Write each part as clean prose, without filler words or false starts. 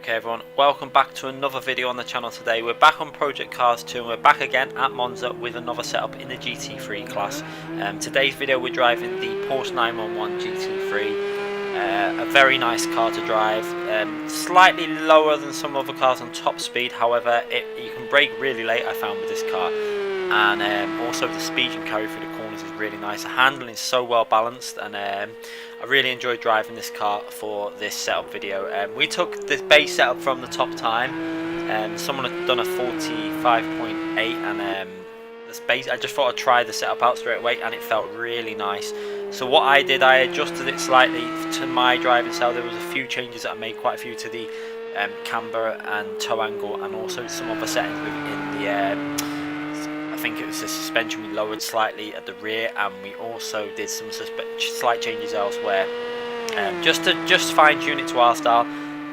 Okay everyone, welcome back to another video on the channel today. We're back on Project Cars 2 and we're back again at Monza with another setup in the GT3 class. Today's video we're driving the Porsche 911 GT3, a very nice car to drive, slightly lower than some other cars on top speed, however you can brake really late I found with this car, and also the speed you can carry through the corners is really nice. The handling is so well balanced, and I really enjoyed driving this car for this setup video. We took this base setup from the top time. Someone had done a 45.8, and this base, I just thought I'd try the setup out straight away, and it felt really nice. So what I did, I adjusted it slightly to my driving style. There was a few changes that I made, quite a few to the camber and toe angle, and also some other settings within the I think it was the suspension we lowered slightly at the rear, and we also did some slight changes elsewhere, just to fine tune it to our style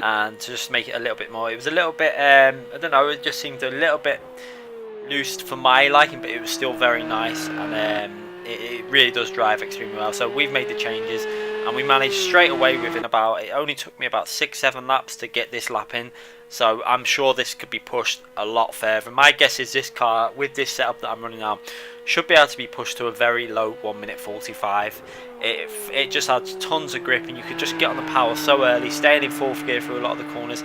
and to just make it a little bit more. It was a little bit I don't know, it just seemed a little bit loose for my liking, but it was still very nice, and it really does drive extremely well. So we've made the changes and we managed straight away within about, it only took me about 6-7 laps to get this lap in. So I'm sure this could be pushed a lot further. My guess is this car, with this setup that I'm running now, should be able to be pushed to a very low 1:45. It just has tons of grip, and you could just get on the power so early, staying in fourth gear through a lot of the corners,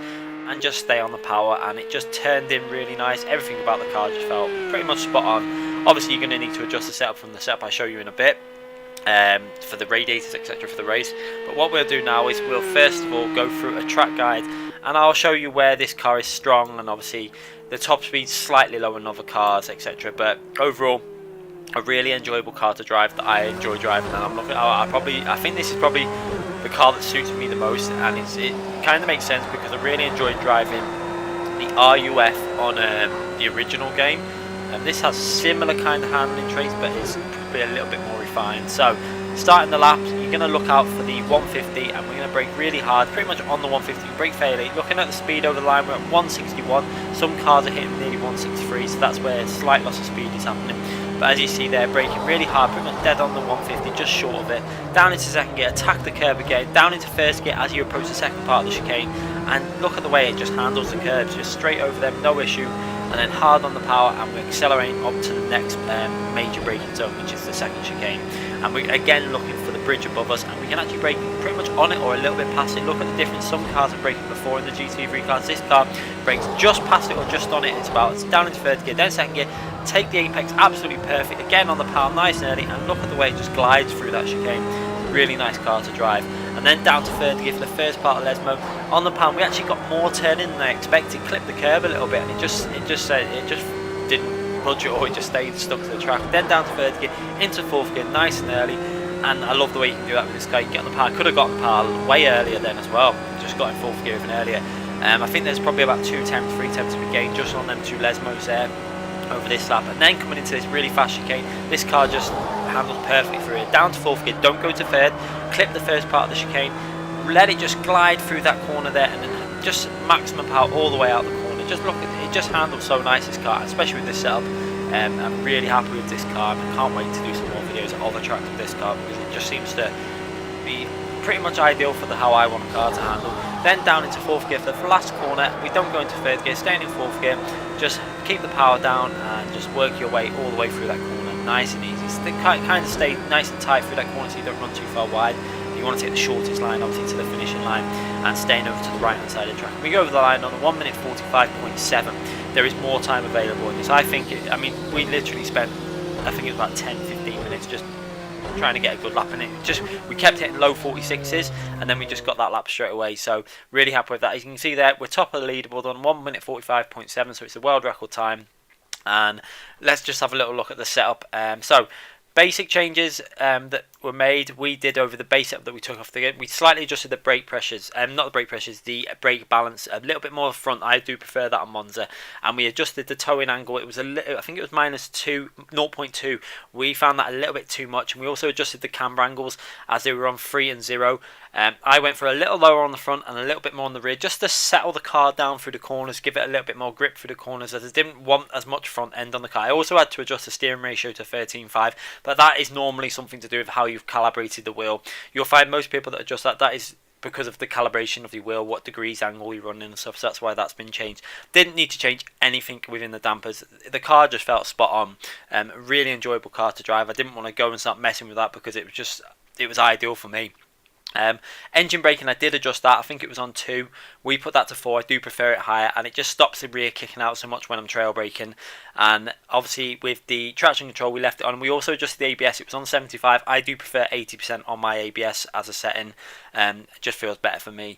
and just stay on the power, and it just turned in really nice. Everything about the car just felt pretty much spot on. Obviously you're going to need to adjust the setup from the setup I show you in a bit, for the radiators etc. for the race. But what we'll do now is we'll first of all go through a track guide, and I'll show you where this car is strong, and obviously the top speed's slightly lower than other cars etc. But overall a really enjoyable car to drive that I enjoy driving, and I'm looking, I think this is probably the car that suits me the most, and it kind of makes sense because I really enjoyed driving the RUF on the original game, and this has similar kind of handling traits, but it's probably a little bit more refined. So starting the laps, you're going to look out for the 150, and we're going to brake really hard, pretty much on the 150, brake fairly. Looking at the speed over the line, we're at 161, some cars are hitting nearly 163, so that's where a slight loss of speed is happening. But as you see there, braking really hard, pretty much dead on the 150, just short of it. Down into second gear, attack the curb again, down into first gear as you approach the second part of the chicane, and look at the way it just handles the curbs, just straight over them, no issue. And then hard on the power, and we're accelerating up to the next major braking zone, which is the second chicane. And we're again looking for the bridge above us, and we can actually brake pretty much on it or a little bit past it. Look at the difference. Some cars are braking before in the GT3 cars. This car brakes just past it or just on it. It's down into third gear, then second gear, take the apex absolutely perfect, again on the power nice and early, and look at the way it just glides through that chicane. Really nice car to drive. And then down to third gear for the first part of Lesmo. On the pound we actually got more turning than I expected, clipped the curb a little bit, and it just didn't budge it, or it just stayed stuck to the track. Then down to third gear, into fourth gear, nice and early, and I love the way you can do that with this car. You can get on the power, could have got on the power way earlier then as well, just got in fourth gear even earlier. I think there's probably about 2 tenths, 3 tenths to be gained just on them 2 Lesmos there over this lap. And then coming into this really fast chicane, this car just handles perfectly through it. Down to fourth gear, don't go to third, clip the first part of the chicane, let it just glide through that corner there, and then just maximum power all the way out the corner. Just look at it, it just handles so nice, this car, especially with this setup. I'm really happy with this car, and I can't wait to do some more videos of the tracks with this car, because it just seems to be pretty much ideal for how I want a car to handle. Then down into fourth gear for the last corner, we don't go into third gear, staying in fourth gear, just keep the power down and just work your way all the way through that corner, nice and easy. So kind of stay nice and tight through that corner so you don't run too far wide. You want to take the shortest line obviously to the finishing line, and staying over to the right hand side of the track. We go over the line on a 1:45.7. There is more time available in this. I think we literally spent, I think it was about 10-15 minutes just trying to get a good lap in it. We kept hitting low 46s, and then we just got that lap straight away. So really happy with that. As you can see there, we're top of the leaderboard on 1:45.7, so it's a world record time. And let's just have a little look at the setup. So basic changes that were made, we did over the base setup that we took off the game. We slightly adjusted the brake pressures, not the brake pressures, the brake balance a little bit more front. I do prefer that on Monza. And we adjusted the towing angle. It was I think it was -0.2. We found that a little bit too much, and we also adjusted the camber angles as they were on 3 and 0. I went for a little lower on the front and a little bit more on the rear, just to settle the car down through the corners, give it a little bit more grip through the corners, as I didn't want as much front end on the car. I also had to adjust the steering ratio to 13.5, but that is normally something to do with how you've calibrated the wheel. You'll find most people that adjust that is because of the calibration of the wheel, what degrees angle you're running and stuff. So that's why that's been changed. Didn't need to change anything within the dampers. The car just felt spot on. Really enjoyable car to drive. I didn't want to go and start messing with that because it was ideal for me. Engine braking, I did adjust that. I think it was on 2. We put that to 4. I do prefer it higher, and it just stops the rear kicking out so much when I'm trail braking. And obviously with the traction control, we left it on. We also adjusted the ABS. It was on 75. I do prefer 80% on my ABS as a setting. It just feels better for me.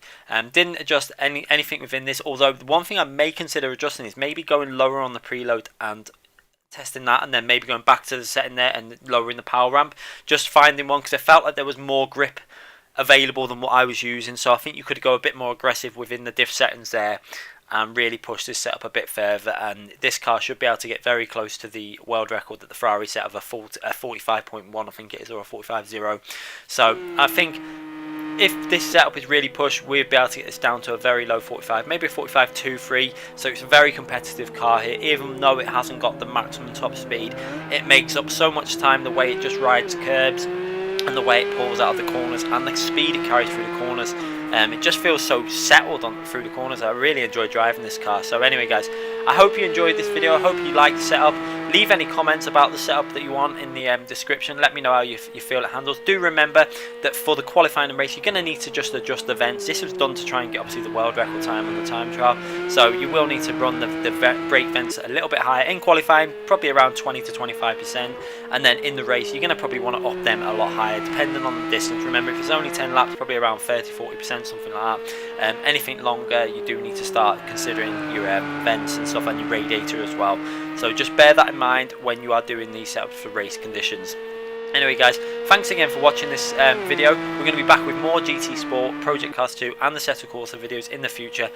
Didn't adjust anything within this, although the one thing I may consider adjusting is maybe going lower on the preload and testing that, and then maybe going back to the setting there and lowering the power ramp. Just finding one, because I felt like there was more grip available than what I was using, so I think you could go a bit more aggressive within the diff settings there and really push this setup a bit further. And this car should be able to get very close to the world record that the Ferrari set of a 45.1, I think it is, or a 45.0. So I think if this setup is really pushed, we'll be able to get this down to a very low 45, maybe a 45.23. So it's a very competitive car here. Even though it hasn't got the maximum top speed, it makes up so much time the way it just rides curbs and the way it pulls out of the corners and the speed it carries through the corners. It just feels so settled through the corners. I really enjoy driving this car. So anyway guys, I hope you enjoyed this video. I hope you liked the setup. Leave any comments about the setup that you want in the description. Let me know how you feel it handles. Do remember that for the qualifying and race, you're going to need to just adjust the vents. This was done to try and get obviously the world record time on the time trial. So you will need to run the brake vents a little bit higher in qualifying, probably around 20 to 25%. And then in the race, you're going to probably want to up them a lot higher, depending on the distance. Remember, if it's only 10 laps, probably around 30-40%, something like that. Anything longer, you do need to start considering your vents and stuff, and your radiator as well. So just bear that in mind when you are doing these setups for race conditions. Anyway guys, thanks again for watching this video. We're going to be back with more GT Sport, Project Cars 2 and the Assetto Corsa videos in the future.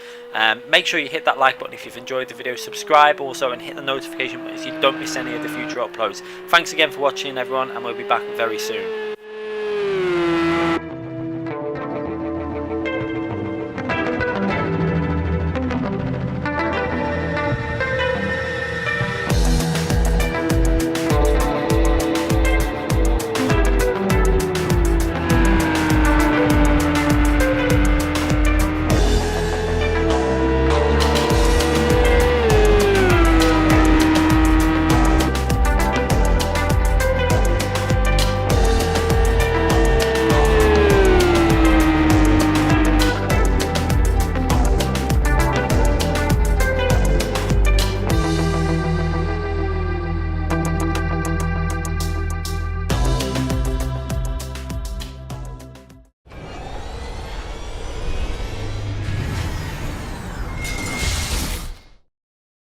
Make sure you hit that like button if you've enjoyed the video, subscribe also, and hit the notification button so you don't miss any of the future uploads. Thanks again for watching everyone, and we'll be back very soon.